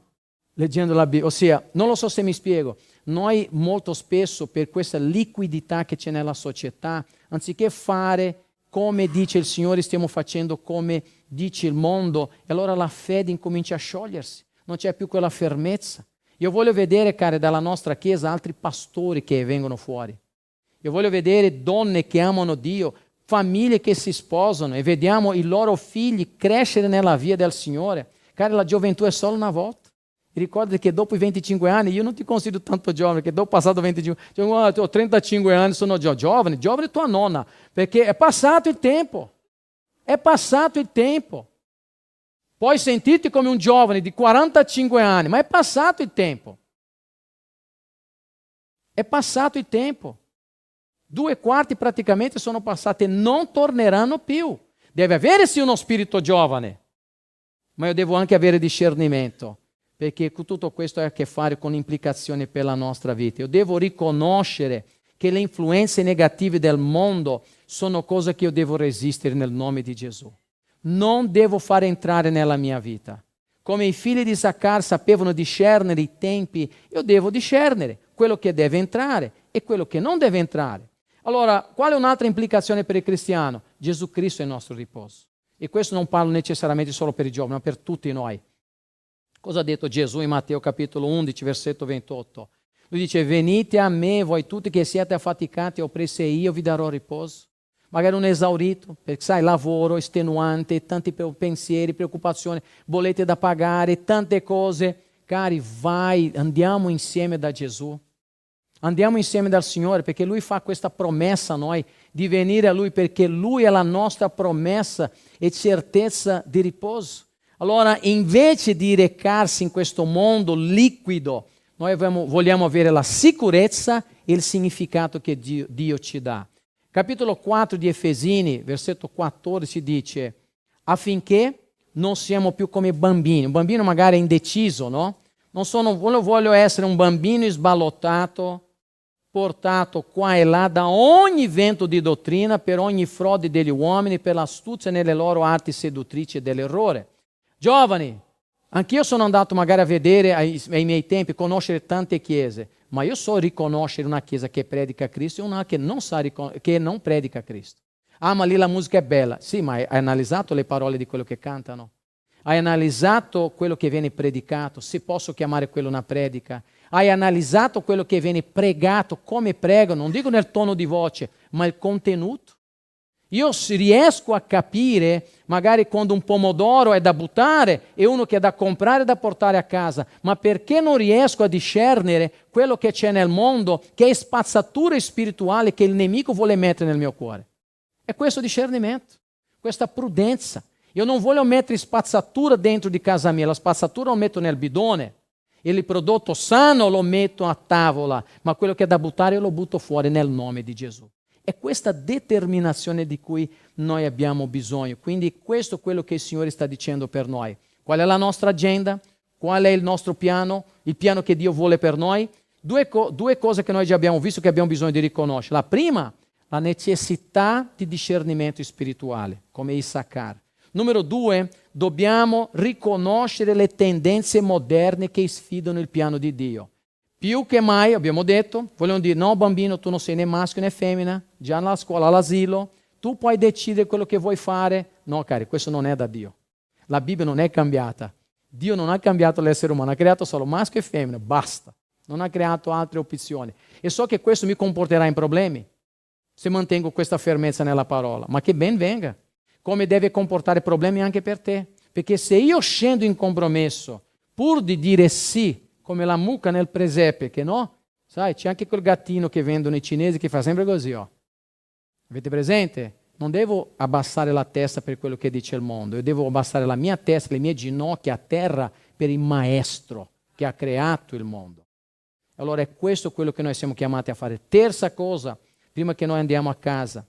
Leggendo la Bibbia, ossia, non lo so se mi spiego, noi molto spesso per questa liquidità che c'è nella società, anziché fare come dice il Signore, stiamo facendo come dice il mondo, e allora la fede incomincia a sciogliersi, non c'è più quella fermezza. Io voglio vedere, cari, dalla nostra Chiesa altri pastori che vengono fuori. Io voglio vedere donne che amano Dio, famiglie che si sposano e vediamo i loro figli crescere nella via del Signore. Cari, la gioventù è solo una volta. Ricordi che dopo i 25 anni, io non ti considero tanto giovane, che dopo passato 25, cioè, ho 35 anni, sono giovane tua nonna, perché è passato il tempo. È passato il tempo. Puoi sentirti come un giovane di 45 anni, ma è passato il tempo. È passato il tempo. 2/4 praticamente sono passate, non torneranno più. Deve avere sì uno spirito giovane, ma io devo anche avere discernimento, perché tutto questo ha a che fare con implicazioni per la nostra vita. Io devo riconoscere che le influenze negative del mondo sono cose che io devo resistere nel nome di Gesù. Non devo far entrare nella mia vita. Come i figli di Zaccar sapevano discernere i tempi, io devo discernere quello che deve entrare e quello che non deve entrare. Allora, qual è un'altra implicazione per il cristiano? Gesù Cristo è il nostro riposo. E questo non parlo necessariamente solo per i giovani, ma per tutti noi. Cosa ha detto Gesù in Matteo capitolo 11, versetto 28? Lui dice: venite a me, voi tutti che siete affaticati e oppressi, e io vi darò riposo. Magari un esaurito, perché sai, lavoro estenuante, tanti pensieri, preoccupazioni, bollette da pagare, tante cose. Cari, vai, andiamo insieme da Gesù. Andiamo insieme dal Signore, perché Lui fa questa promessa a noi di venire a Lui, perché Lui è la nostra promessa e certezza di riposo. Allora, invece di recarsi in questo mondo liquido, noi vogliamo avere la sicurezza e il significato che Dio ci dà. Capitolo 4 di Efesini, versetto 14 dice: affinché non siamo più come bambini. Un bambino magari è indeciso, no? Non voglio essere un bambino sballottato, portato qua e là da ogni vento di dottrina, per ogni frode degli uomini, per l'astuzia nelle loro arti seduttrici dell'errore. Giovani, anch'io sono andato magari a vedere ai miei tempi, conoscere tante chiese, ma io so riconoscere una chiesa che predica Cristo e una che non predica Cristo. Ah, ma lì la musica è bella. Sì, ma hai analizzato le parole di quello che cantano? Hai analizzato quello che viene predicato? Se posso chiamare quello una predica? Hai analizzato quello che viene pregato, come pregano? Non dico nel tono di voce, ma il contenuto. Io riesco a capire magari quando un pomodoro è da buttare e uno che è da comprare e da portare a casa, ma perché non riesco a discernere quello che c'è nel mondo, che è spazzatura spirituale che il nemico vuole mettere nel mio cuore? È questo discernimento, questa prudenza. Io non voglio mettere spazzatura dentro di casa mia, la spazzatura lo metto nel bidone, il prodotto sano lo metto a tavola, ma quello che è da buttare io lo butto fuori nel nome di Gesù. È questa determinazione di cui noi abbiamo bisogno. Quindi questo è quello che il Signore sta dicendo per noi. Qual è la nostra agenda? Qual è il nostro piano? Il piano che Dio vuole per noi? Due cose che noi già abbiamo visto che abbiamo bisogno di riconoscere. La prima, la necessità di discernimento spirituale, come Issachar. Numero 2, dobbiamo riconoscere le tendenze moderne che sfidano il piano di Dio. Più che mai, abbiamo detto, vogliono dire: no bambino, tu non sei né maschio né femmina, già nella scuola, all'asilo, tu puoi decidere quello che vuoi fare. No, cari, questo non è da Dio. La Bibbia non è cambiata. Dio non ha cambiato l'essere umano, ha creato solo maschio e femmina, basta. Non ha creato altre opzioni. E so che questo mi comporterà in problemi, se mantengo questa fermezza nella parola, ma che ben venga. Come deve comportare problemi anche per te. Perché se io scendo in compromesso, pur di dire sì, come la mucca nel presepe, che no? Sai, c'è anche quel gattino che vendono i cinesi che fa sempre così, oh. Avete presente? Non devo abbassare la testa per quello che dice il mondo, io devo abbassare la mia testa, le mie ginocchia a terra per il maestro che ha creato il mondo. Allora è questo quello che noi siamo chiamati a fare. Terza cosa, prima che noi andiamo a casa,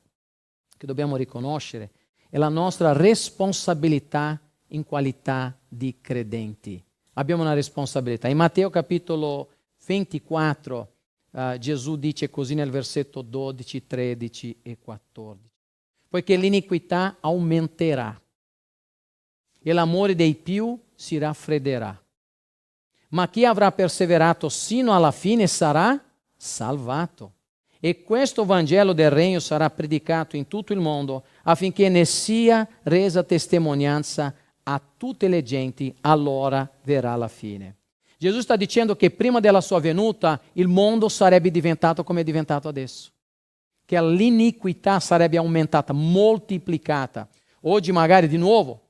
che dobbiamo riconoscere, è la nostra responsabilità in qualità di credenti. Abbiamo una responsabilità. In Matteo capitolo 24 Gesù dice così nel versetto 12, 13 e 14. Poiché l'iniquità aumenterà e l'amore dei più si raffredderà. Ma chi avrà perseverato sino alla fine sarà salvato. E questo Vangelo del Regno sarà predicato in tutto il mondo affinché ne sia resa testimonianza a tutte le genti, allora verrà la fine. Gesù sta dicendo che prima della sua venuta il mondo sarebbe diventato come è diventato adesso, che l'iniquità sarebbe aumentata, moltiplicata. Oggi magari di nuovo,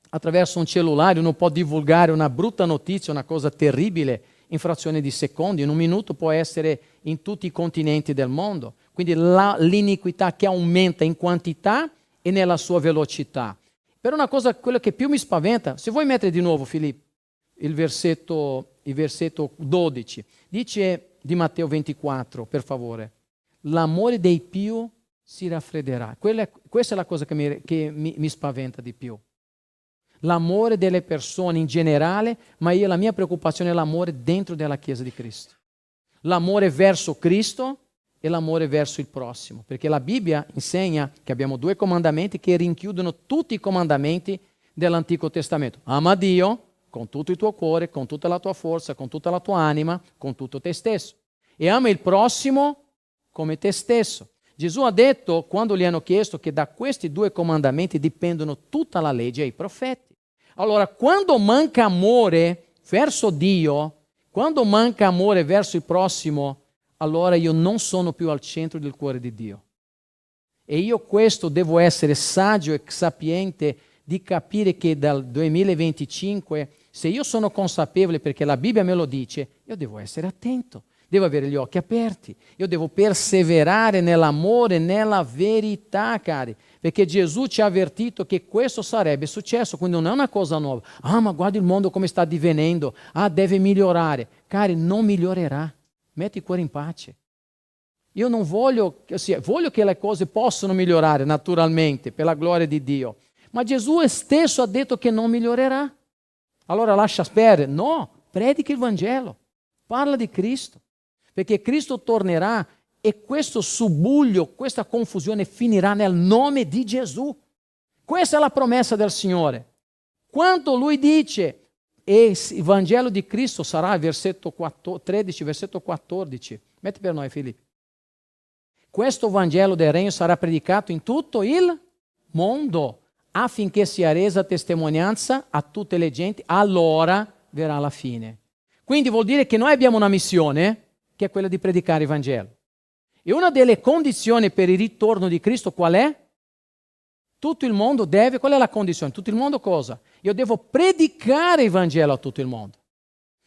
attraverso un cellulare, uno può divulgare una brutta notizia, una cosa terribile, in frazione di secondi, in un minuto può essere in tutti i continenti del mondo. Quindi l'iniquità che aumenta in quantità e nella sua velocità. Però una cosa, quello che più mi spaventa, se vuoi mettere di nuovo, Filippo, il versetto 12, dice di Matteo 24, per favore, l'amore dei più si raffredderà. Questa è la cosa che mi spaventa di più. L'amore delle persone in generale, ma la mia preoccupazione è l'amore dentro della Chiesa di Cristo. L'amore verso Cristo e l'amore verso il prossimo, perché la Bibbia insegna che abbiamo 2 comandamenti che rinchiudono tutti i comandamenti dell'Antico Testamento. Ama Dio con tutto il tuo cuore, con tutta la tua forza, con tutta la tua anima, con tutto te stesso. E ama il prossimo come te stesso. Gesù ha detto, quando gli hanno chiesto, che da questi 2 comandamenti dipendono tutta la legge e i profeti. Allora, quando manca amore verso Dio, quando manca amore verso il prossimo, allora io non sono più al centro del cuore di Dio. E io questo devo essere saggio e sapiente di capire che dal 2025, se io sono consapevole perché la Bibbia me lo dice, io devo essere attento, devo avere gli occhi aperti, io devo perseverare nell'amore, nella verità, cari, perché Gesù ci ha avvertito che questo sarebbe successo, quindi non è una cosa nuova. Ma guarda il mondo come sta divenendo, deve migliorare. Cari, non migliorerà. Metti il cuore in pace. Io non voglio, voglio che le cose possano migliorare naturalmente, per la gloria di Dio, ma Gesù stesso ha detto che non migliorerà. Allora lascia perdere. No, predica il Vangelo, parla di Cristo, perché Cristo tornerà e questo subbuglio, questa confusione finirà nel nome di Gesù. Questa è la promessa del Signore. Quando Lui dice, e il Vangelo di Cristo sarà, versetto 13, versetto 14, metti per noi Filippo. Questo Vangelo del Regno sarà predicato in tutto il mondo, affinché sia resa testimonianza a tutte le genti, allora verrà la fine. Quindi vuol dire che noi abbiamo una missione, che è quella di predicare il Vangelo. E una delle condizioni per il ritorno di Cristo qual è? Tutto il mondo deve, qual è la condizione? Tutto il mondo cosa? Io devo predicare il Vangelo a tutto il mondo.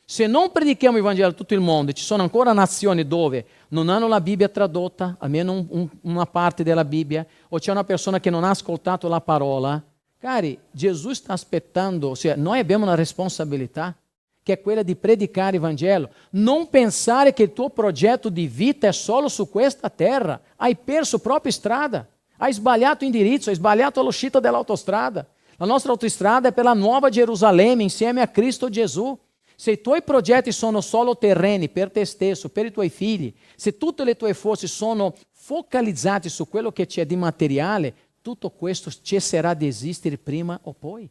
Se non predichiamo il Vangelo a tutto il mondo, ci sono ancora nazioni dove non hanno la Bibbia tradotta, almeno una parte della Bibbia, o c'è una persona che non ha ascoltato la parola, cari, Gesù sta aspettando, noi abbiamo una responsabilità, che è quella di predicare il Vangelo. Non pensare che il tuo progetto di vita è solo su questa terra. Hai perso proprio strada. Hai sbagliato indirizzo, hai sbagliato l'uscita dell'autostrada. La nostra autostrada è per la nuova Gerusalemme insieme a Cristo Gesù. Se i tuoi progetti sono solo terreni per te stesso, per i tuoi figli, se tutte le tue forze sono focalizzate su quello che c'è di materiale, tutto questo cesserà di esistere prima o poi.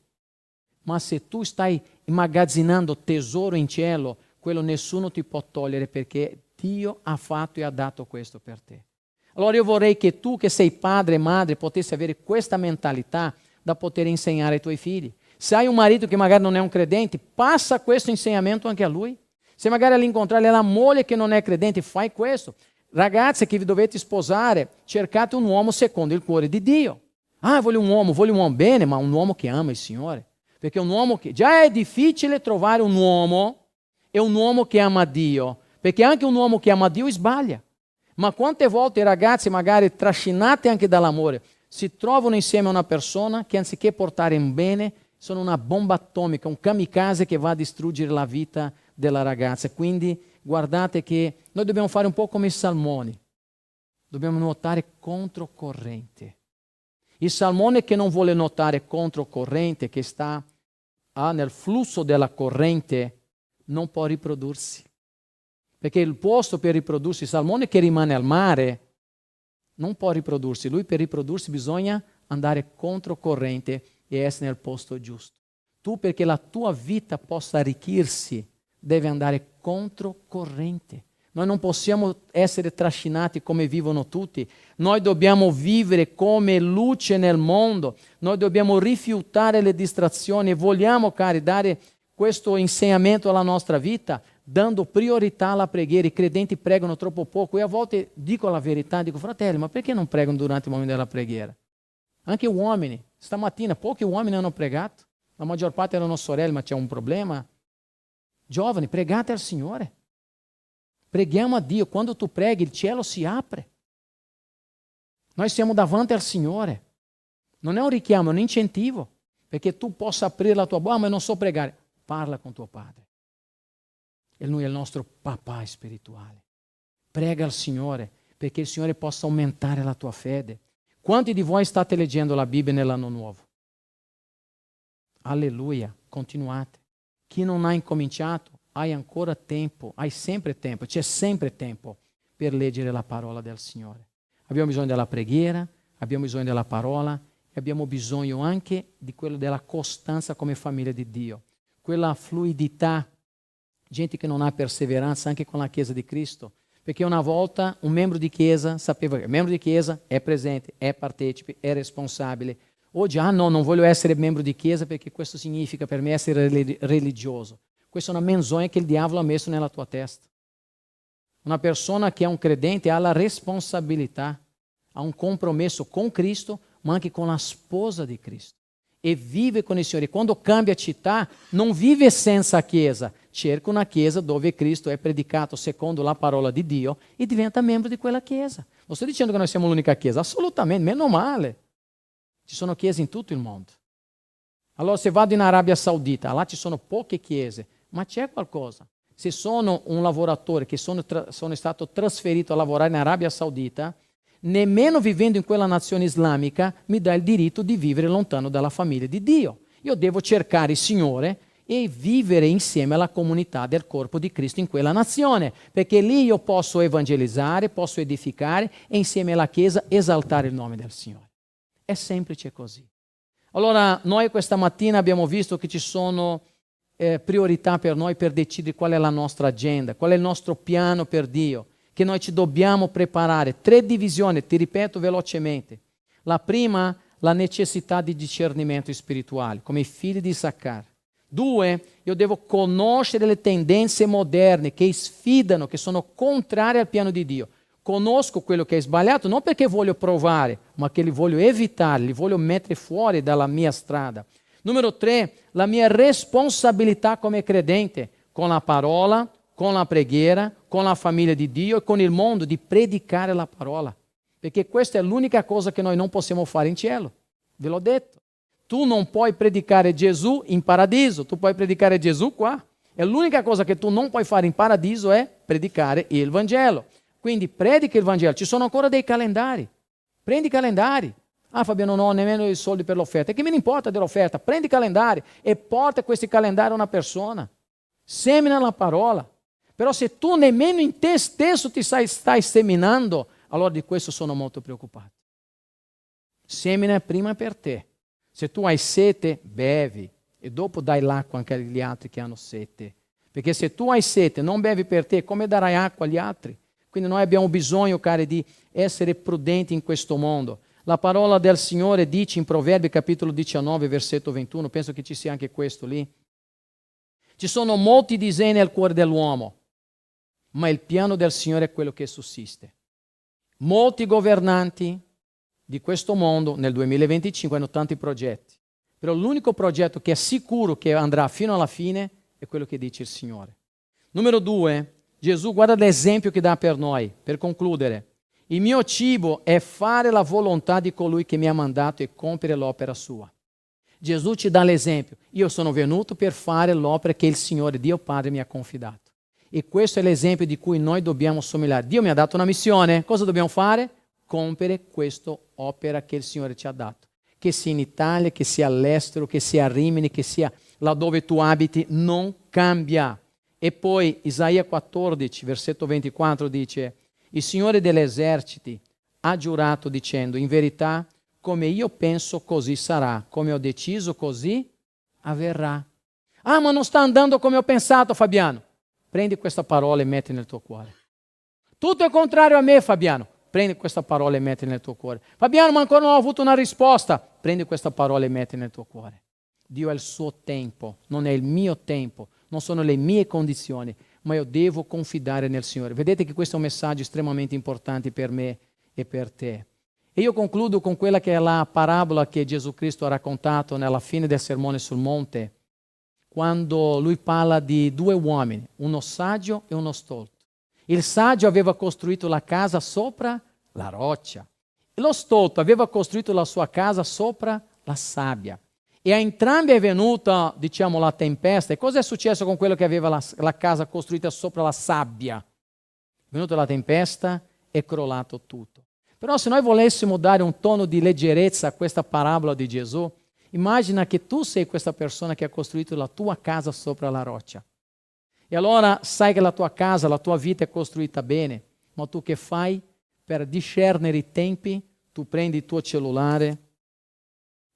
Ma se tu stai immagazzinando tesoro in cielo, quello nessuno ti può togliere perché Dio ha fatto e ha dato questo per te. Allora io vorrei che tu che sei padre e madre potessi avere questa mentalità da poter insegnare ai tuoi figli. Se hai un marito che magari non è un credente, passa questo insegnamento anche a lui. Se magari all'incontrario è la moglie che non è credente, fai questo. Ragazze che vi dovete sposare, cercate un uomo secondo il cuore di Dio. Voglio un uomo bene, ma un uomo che ama il Signore. Perché un uomo che già è difficile trovare un uomo e un uomo che ama Dio, perché anche un uomo che ama Dio sbaglia. Ma quante volte i ragazzi, magari trascinati anche dall'amore, si trovano insieme a una persona che anziché portare in bene, sono una bomba atomica, un kamikaze che va a distruggere la vita della ragazza. Quindi guardate che noi dobbiamo fare un po' come i salmoni, dobbiamo nuotare controcorrente. Il salmone che non vuole nuotare controcorrente, che sta nel flusso della corrente, non può riprodursi. Perché il posto per riprodursi, il salmone che rimane al mare, non può riprodursi. Lui per riprodursi bisogna andare controcorrente e essere nel posto giusto. Tu, perché la tua vita possa arricchirsi, devi andare controcorrente. Noi non possiamo essere trascinati come vivono tutti. Noi dobbiamo vivere come luce nel mondo. Noi dobbiamo rifiutare le distrazioni e vogliamo, cari, dare questo insegnamento alla nostra vita, dando priorità alla preghiera. I credenti pregano troppo poco e a volte dico la verità, dico fratelli, ma perché non pregano durante il momento della preghiera? Anche uomini, stamattina pochi uomini hanno pregato, la maggior parte erano sorelle, ma c'è un problema. Giovani, pregate al Signore. Preghiamo a Dio, quando tu preghi il cielo si apre. Noi siamo davanti al Signore. Non è un richiamo, è un incentivo, perché tu possa aprire la tua bocca, ma non so pregare. Parla con tuo Padre. E Lui è il nostro papà spirituale. Prega al Signore, perché il Signore possa aumentare la tua fede. Quanti di voi state leggendo la Bibbia nell'anno nuovo? Alleluia, continuate. Chi non ha incominciato, hai ancora tempo, hai sempre tempo, c'è sempre tempo per leggere la parola del Signore. Abbiamo bisogno della preghiera, abbiamo bisogno della parola e abbiamo bisogno anche di quello della costanza come famiglia di Dio, quella fluidità, gente che non ha perseveranza anche con la Chiesa di Cristo, perché una volta un membro di Chiesa sapeva che il membro di Chiesa è presente, è partecipe, è responsabile. Oggi, no, non voglio essere membro di Chiesa perché questo significa per me essere religioso. Questa è una menzogna che il diavolo ha messo nella tua testa. Una persona che è un credente ha la responsabilità, ha un compromesso con Cristo, ma anche con la sposa di Cristo. E vive con il Signore. Quando cambia città, non vive senza Chiesa. Cerca una Chiesa dove Cristo è predicato secondo la parola di Dio e diventa membro di quella Chiesa. Non sto dicendo che noi siamo l'unica Chiesa, assolutamente, meno male. Ci sono chiese in tutto il mondo. Allora se vado in Arabia Saudita, là ci sono poche chiese, ma c'è qualcosa. Se sono un lavoratore che sono stato trasferito a lavorare in Arabia Saudita, nemmeno vivendo in quella nazione islamica mi dà il diritto di vivere lontano dalla famiglia di Dio. Io devo cercare il Signore e vivere insieme alla comunità del corpo di Cristo in quella nazione, perché lì io posso evangelizzare, posso edificare e insieme alla Chiesa esaltare il nome del Signore. È semplice così. Allora, noi questa mattina abbiamo visto che ci sono priorità per noi per decidere qual è la nostra agenda, qual è il nostro piano per Dio, che noi ci dobbiamo preparare. 3 divisioni, ti ripeto velocemente. La prima, la necessità di discernimento spirituale, come i figli di Isaccar. 2, io devo conoscere le tendenze moderne che sfidano, che sono contrarie al piano di Dio. Conosco quello che è sbagliato non perché voglio provare, ma che li voglio evitare, li voglio mettere fuori dalla mia strada. Numero 3, la mia responsabilità come credente, con la parola, con la preghiera, con la famiglia di Dio e con il mondo, di predicare la parola. Perché questa è l'unica cosa che noi non possiamo fare in cielo. Ve l'ho detto. Tu non puoi predicare Gesù in paradiso, tu puoi predicare Gesù qua. E l'unica cosa che tu non puoi fare in paradiso è predicare il Vangelo. Quindi predica il Vangelo. Ci sono ancora dei calendari. Prendi i calendari. Ah Fabiano, non ho nemmeno i soldi per l'offerta. E che me ne importa dell'offerta? Prendi i calendari e porta questi calendari a una persona. Semina la parola. Però se tu nemmeno in te stesso ti stai seminando, allora di questo sono molto preoccupato. Semina prima per te. Se tu hai sete, bevi. E dopo dai l'acqua anche agli altri che hanno sete. Perché se tu hai sete, non bevi per te, come darai acqua agli altri? Quindi noi abbiamo bisogno, cari, di essere prudenti in questo mondo. La parola del Signore dice in Proverbi capitolo 19, versetto 21, penso che ci sia anche questo lì. Ci sono molti disegni al cuore dell'uomo, ma il piano del Signore è quello che sussiste. Molti governanti di questo mondo nel 2025 hanno tanti progetti, però l'unico progetto che è sicuro che andrà fino alla fine è quello che dice il Signore. Numero 2, Gesù guarda l'esempio che dà per noi, per concludere. Il mio cibo è fare la volontà di colui che mi ha mandato e compiere l'opera sua. Gesù ci dà l'esempio. Io sono venuto per fare l'opera che il Signore Dio Padre mi ha confidato. E questo è l'esempio di cui noi dobbiamo somigliare. Dio mi ha dato una missione. Cosa dobbiamo fare? Compiere questa opera che il Signore ci ha dato. Che sia in Italia, che sia all'estero, che sia a Rimini, che sia laddove tu abiti, non cambia. E poi Isaia 14, versetto 24 dice: il Signore degli eserciti ha giurato dicendo: in verità, come io penso così sarà, come ho deciso così avverrà. Ah, ma non sta andando come ho pensato, Fabiano. Prendi questa parola e metti nel tuo cuore. Tutto è contrario a me, Fabiano. Prendi questa parola e metti nel tuo cuore. Fabiano, ma ancora non ho avuto una risposta. Prendi questa parola e metti nel tuo cuore. Dio ha il suo tempo, non è il mio tempo, non sono le mie condizioni, ma io devo confidare nel Signore. Vedete che questo è un messaggio estremamente importante per me e per te. E io concludo con quella che è la parabola che Gesù Cristo ha raccontato nella fine del Sermone sul Monte, quando lui parla di due uomini, uno saggio e uno stolto. Il saggio aveva costruito la casa sopra la roccia e lo stolto aveva costruito la sua casa sopra la sabbia. E a entrambi è venuta, diciamo, la tempesta. E cosa è successo con quello che aveva la casa costruita sopra la sabbia? È venuta la tempesta e è crollato tutto. Però se noi volessimo dare un tono di leggerezza a questa parabola di Gesù, immagina che tu sei questa persona che ha costruito la tua casa sopra la roccia. E allora sai che la tua casa, la tua vita è costruita bene, ma tu che fai per discernere i tempi? Tu prendi il tuo cellulare,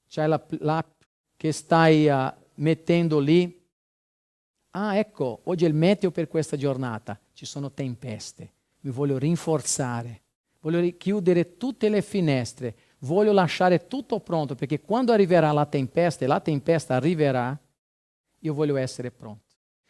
c'hai l'app che stai mettendo lì. Ah, ecco, oggi è il meteo per questa giornata, ci sono tempeste, mi voglio rinforzare, voglio chiudere tutte le finestre, voglio lasciare tutto pronto, perché quando arriverà la tempesta, e la tempesta arriverà, io voglio essere pronto.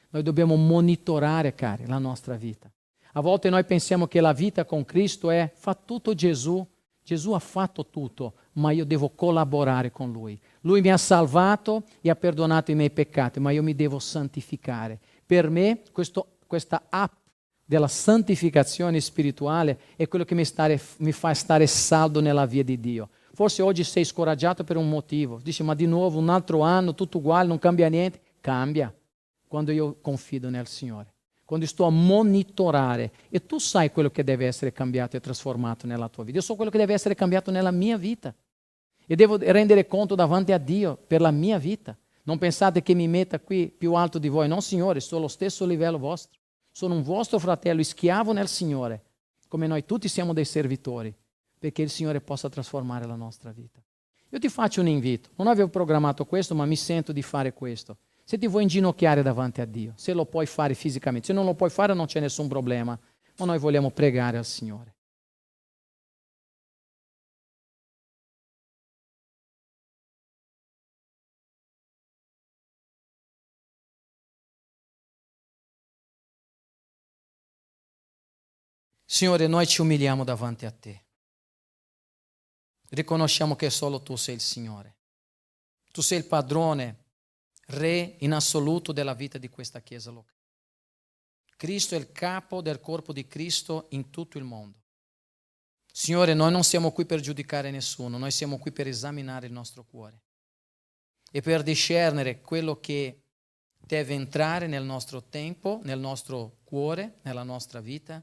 Noi dobbiamo monitorare, cari, la nostra vita. A volte noi pensiamo che la vita con Cristo è fa tutto Gesù. Gesù ha fatto tutto, ma io devo collaborare con Lui. Lui mi ha salvato e ha perdonato i miei peccati, ma io mi devo santificare. Per me questa app della santificazione spirituale è quello che mi fa stare saldo nella via di Dio. Forse oggi sei scoraggiato per un motivo. Dici, ma di nuovo un altro anno, tutto uguale, non cambia niente. Cambia quando io confido nel Signore, quando sto a monitorare. E tu sai quello che deve essere cambiato e trasformato nella tua vita. Io so quello che deve essere cambiato nella mia vita. E devo rendere conto davanti a Dio per la mia vita. Non pensate che mi metta qui più alto di voi. No, Signore, sto allo stesso livello vostro. Sono un vostro fratello, schiavo nel Signore, come noi tutti siamo dei servitori, perché il Signore possa trasformare la nostra vita. Io ti faccio un invito. Non avevo programmato questo, ma mi sento di fare questo. Se ti vuoi inginocchiare davanti a Dio, se lo puoi fare fisicamente, se non lo puoi fare non c'è nessun problema, ma noi vogliamo pregare al Signore. Signore, noi ci umiliamo davanti a Te. Riconosciamo che solo Tu sei il Signore. Tu sei il padrone, Re in assoluto della vita di questa Chiesa locale. Cristo è il capo del corpo di Cristo in tutto il mondo. Signore, noi non siamo qui per giudicare nessuno, noi siamo qui per esaminare il nostro cuore e per discernere quello che deve entrare nel nostro tempo, nel nostro cuore, nella nostra vita,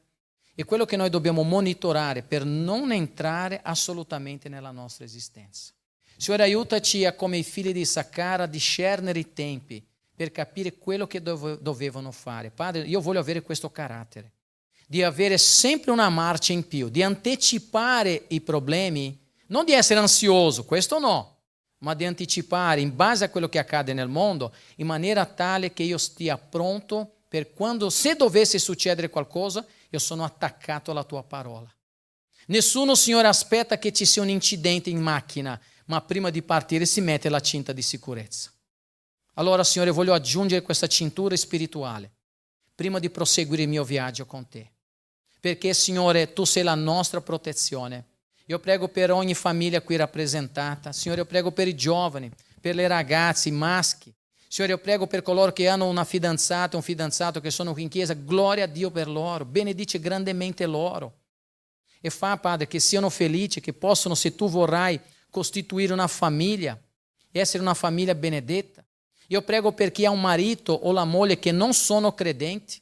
e quello che noi dobbiamo monitorare per non entrare assolutamente nella nostra esistenza. Signore, aiutaci come i figli di Isaccara a discernere i tempi per capire quello che dovevano fare. Padre, io voglio avere questo carattere, di avere sempre una marcia in più, di anticipare i problemi, non di essere ansioso, questo no, ma di anticipare in base a quello che accade nel mondo, in maniera tale che io stia pronto per quando, se dovesse succedere qualcosa, io sono attaccato alla tua parola. Nessuno, Signore, aspetta che ci sia un incidente in macchina, ma prima di partire si mette la cinta di sicurezza. Allora, Signore, voglio aggiungere questa cintura spirituale prima di proseguire il mio viaggio con Te. Perché, Signore, Tu sei la nostra protezione. Io prego per ogni famiglia qui rappresentata. Signore, io prego per i giovani, per le ragazze, i maschi. Signore, io prego per coloro che hanno una fidanzata, un fidanzato che sono qui in chiesa. Gloria a Dio per loro. Benedice grandemente loro. E fa, Padre, che siano felici, che possano, se Tu vorrai, costituire una famiglia, essere una famiglia benedetta. Io prego per chi ha un marito o la moglie che non sono credenti.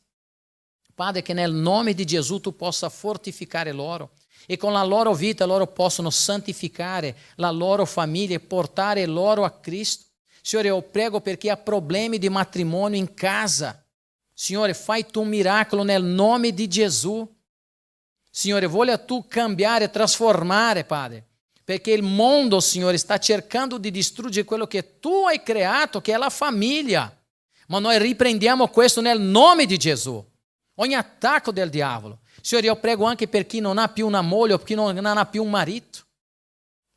Padre, che nel nome di Gesù Tu possa fortificare loro e con la loro vita loro possono santificare la loro famiglia e portare loro a Cristo. Signore, io prego per chi ha problemi di matrimonio in casa. Signore, fai Tu un miracolo nel nome di Gesù. Signore, voglia Tu cambiare, trasformare, Padre. Perché il mondo, Signore, sta cercando di distruggere quello che Tu hai creato, che è la famiglia. Ma noi riprendiamo questo nel nome di Gesù. Ogni attacco del diavolo Signore, io prego anche per chi non ha più una moglie o chi non ha più un marito,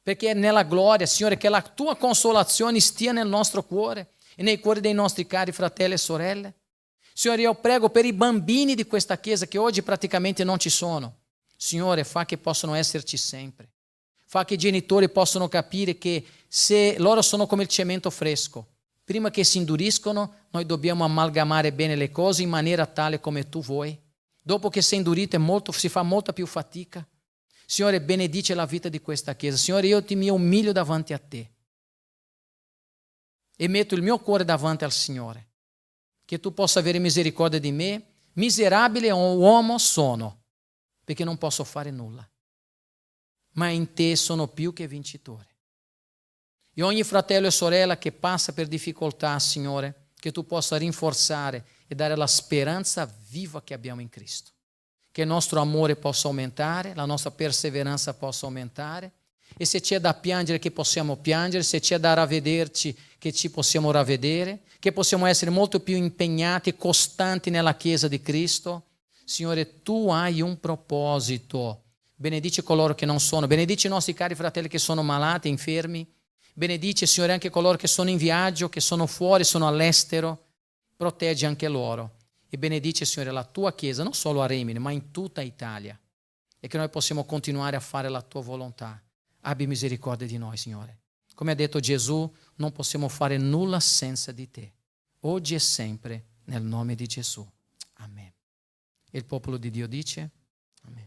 perché nella gloria, Signore, che la tua consolazione stia nel nostro cuore e nei cuori dei nostri cari fratelli e sorelle. Signore, io prego per i bambini di questa chiesa che oggi praticamente non ci sono. Signore, fa che possano esserci sempre. Fa che i genitori possano capire che se loro sono come il cemento fresco, prima che si induriscono, noi dobbiamo amalgamare bene le cose in maniera tale come tu vuoi. Dopo che si è indurito si fa molta più fatica. Signore, benedice la vita di questa chiesa. Signore, io mi umilio davanti a te e metto il mio cuore davanti al Signore. Che tu possa avere misericordia di me, miserabile uomo sono, perché non posso fare nulla. Ma in te sono più che vincitore. E ogni fratello e sorella che passa per difficoltà, Signore, che tu possa rinforzare e dare la speranza viva che abbiamo in Cristo. Che il nostro amore possa aumentare, la nostra perseveranza possa aumentare, e se c'è da piangere che possiamo piangere, se c'è da ravvederci che ci possiamo ravvedere, che possiamo essere molto più impegnati e costanti nella Chiesa di Cristo. Signore, tu hai un proposito. Benedice coloro che non sono, benedice i nostri cari fratelli che sono malati, infermi, benedice, Signore, anche coloro che sono in viaggio, che sono fuori, sono all'estero, proteggi anche loro e benedice, Signore, la tua Chiesa, non solo a Rimini, ma in tutta Italia, e che noi possiamo continuare a fare la tua volontà. Abbi misericordia di noi, Signore. Come ha detto Gesù, non possiamo fare nulla senza di te, oggi e sempre, nel nome di Gesù. Amen. E il popolo di Dio dice...